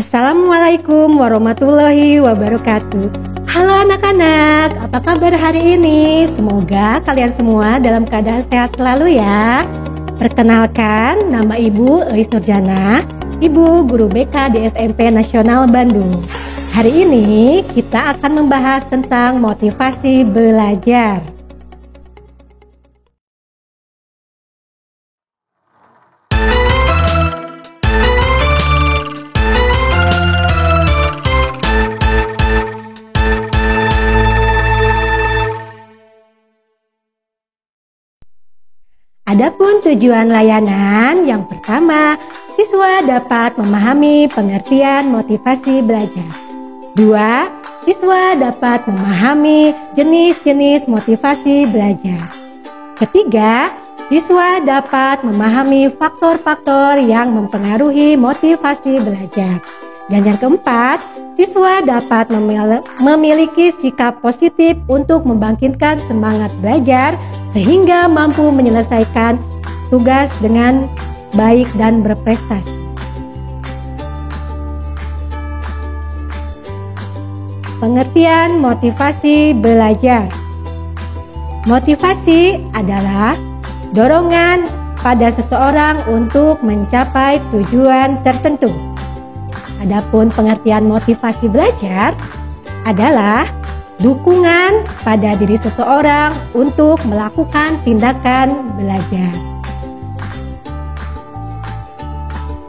Assalamualaikum warahmatullahi wabarakatuh. Halo anak-anak, apa kabar hari ini? Semoga kalian semua dalam keadaan sehat selalu ya. Perkenalkan, nama Ibu Eis Nurjana, Ibu Guru BK di SMP Nasional Bandung. Hari ini kita akan membahas tentang motivasi belajar. Adapun tujuan layanan yang pertama, siswa dapat memahami pengertian motivasi belajar. 2. Siswa dapat memahami jenis-jenis motivasi belajar. Ketiga, siswa dapat memahami faktor-faktor yang mempengaruhi motivasi belajar. Dan yang keempat, siswa dapat memiliki sikap positif untuk membangkitkan semangat belajar sehingga mampu menyelesaikan tugas dengan baik dan berprestasi. Pengertian motivasi belajar. Motivasi adalah dorongan pada seseorang untuk mencapai tujuan tertentu. Adapun pengertian motivasi belajar adalah dukungan pada diri seseorang untuk melakukan tindakan belajar.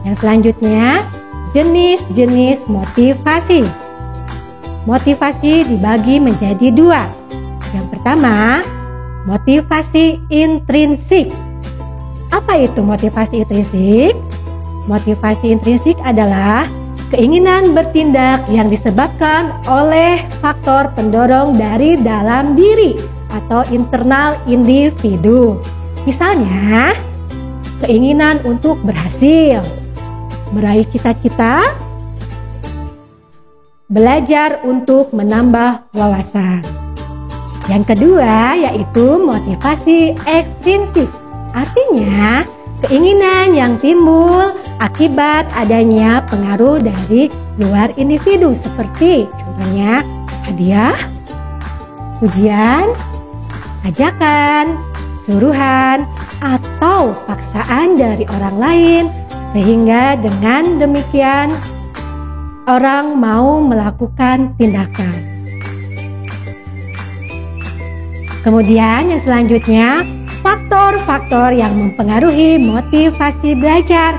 Yang selanjutnya, jenis-jenis motivasi. Motivasi dibagi menjadi dua. Yang pertama, motivasi intrinsik. Apa itu motivasi intrinsik? Motivasi intrinsik adalah keinginan bertindak yang disebabkan oleh faktor pendorong dari dalam diri atau internal individu. Misalnya, keinginan untuk berhasil, meraih cita-cita, belajar untuk menambah wawasan. Yang kedua yaitu motivasi ekstrinsik. Artinya, keinginan yang timbul akibat adanya pengaruh dari luar individu seperti contohnya hadiah, pujian, ajakan, suruhan, atau paksaan dari orang lain sehingga dengan demikian orang mau melakukan tindakan. Kemudian yang selanjutnya, faktor-faktor yang mempengaruhi motivasi belajar.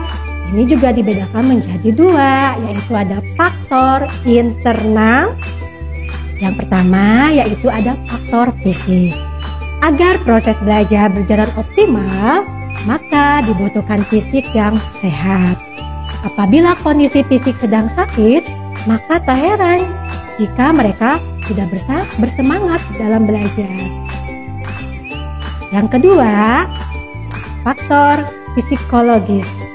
Ini juga dibedakan menjadi dua, yaitu ada faktor internal. Yang pertama yaitu ada faktor fisik. Agar proses belajar berjalan optimal, maka dibutuhkan fisik yang sehat. Apabila kondisi fisik sedang sakit, maka tak heran jika mereka tidak bersemangat dalam belajar. Yang kedua, faktor psikologis.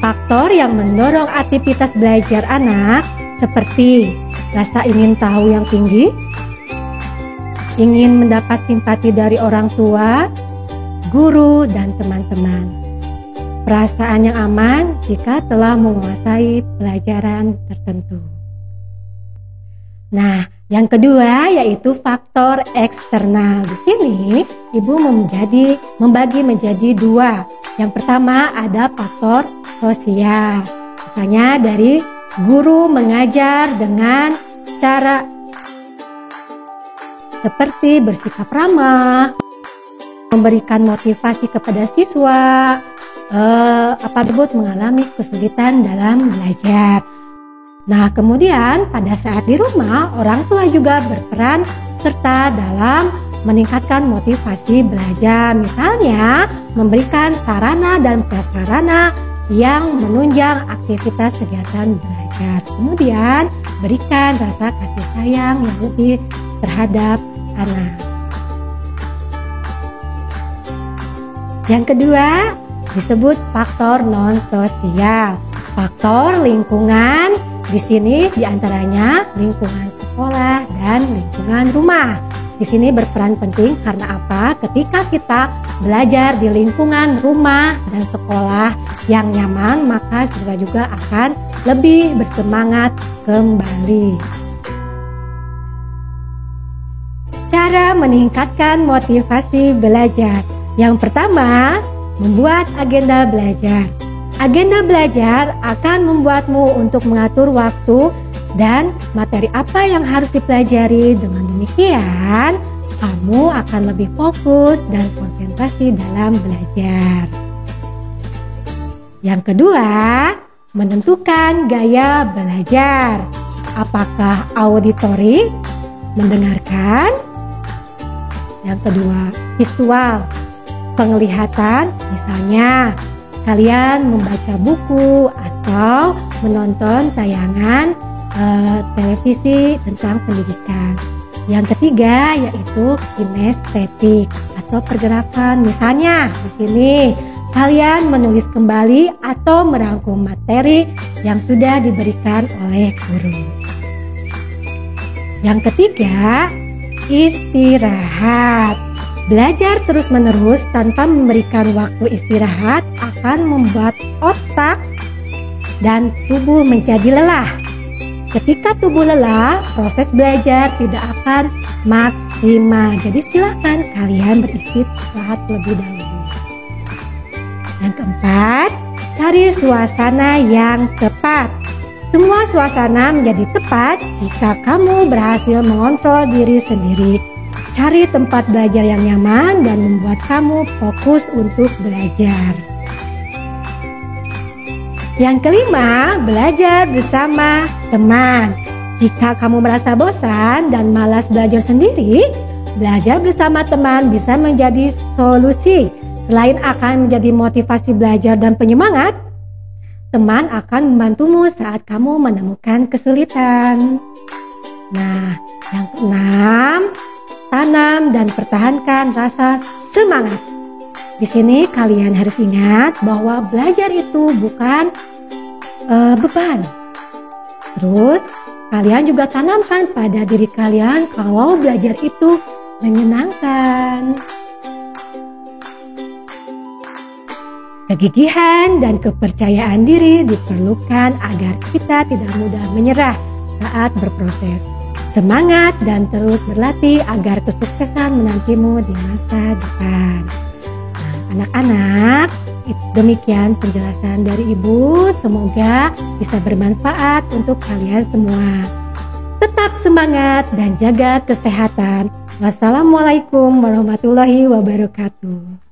Faktor yang mendorong aktivitas belajar anak seperti rasa ingin tahu yang tinggi, ingin mendapat simpati dari orang tua, guru, dan teman-teman. Perasaan yang aman jika telah menguasai pelajaran tertentu. Nah, yang kedua yaitu faktor eksternal. Di sini Ibu membagi menjadi dua. Yang pertama ada faktor sosial. Misalnya dari guru mengajar dengan cara seperti bersikap ramah, memberikan motivasi kepada siswa apabila mengalami kesulitan dalam belajar. Nah, kemudian pada saat di rumah, orang tua juga berperan serta dalam meningkatkan motivasi belajar. Misalnya, memberikan sarana dan prasarana yang menunjang aktivitas kegiatan belajar. Kemudian, berikan rasa kasih sayang yang lebih terhadap anak. Yang kedua, disebut faktor non-sosial. Faktor lingkungan. Di sini diantaranya lingkungan sekolah dan lingkungan rumah. Di sini berperan penting karena apa? Ketika kita belajar di lingkungan rumah dan sekolah yang nyaman, maka siswa juga akan lebih bersemangat kembali. Cara meningkatkan motivasi belajar. Yang pertama, membuat agenda belajar. Agenda belajar akan membuatmu untuk mengatur waktu dan materi apa yang harus dipelajari. Dengan demikian, kamu akan lebih fokus dan konsentrasi dalam belajar. Yang kedua, menentukan gaya belajar. Apakah auditori, mendengarkan? Yang kedua, visual, penglihatan. Misalnya, kalian membaca buku atau menonton tayangan televisi tentang pendidikan. Yang ketiga yaitu kinestetik atau pergerakan. Misalnya di sini kalian menulis kembali atau merangkum materi yang sudah diberikan oleh guru. Yang ketiga, istirahat. Belajar terus-menerus tanpa memberikan waktu istirahat akan membuat otak dan tubuh menjadi lelah. Ketika tubuh lelah, proses belajar tidak akan maksimal. Jadi silakan kalian beristirahat lebih dahulu. Yang keempat, cari suasana yang tepat. Semua suasana menjadi tepat jika kamu berhasil mengontrol diri sendiri. Cari tempat belajar yang nyaman dan membuat kamu fokus untuk belajar. Yang kelima, belajar bersama teman. Jika kamu merasa bosan dan malas belajar sendiri, belajar bersama teman bisa menjadi solusi. Selain akan menjadi motivasi belajar dan penyemangat, teman akan membantumu saat kamu menemukan kesulitan. Nah, yang keenam, tanam dan pertahankan rasa semangat. Di sini kalian harus ingat bahwa belajar itu bukan beban. Terus kalian juga tanamkan pada diri kalian kalau belajar itu menyenangkan. Kegigihan dan kepercayaan diri diperlukan agar kita tidak mudah menyerah saat berproses. Semangat dan terus berlatih agar kesuksesan menantimu di masa depan. Nah, anak-anak, demikian penjelasan dari Ibu. Semoga bisa bermanfaat untuk kalian semua. Tetap semangat dan jaga kesehatan. Wassalamualaikum warahmatullahi wabarakatuh.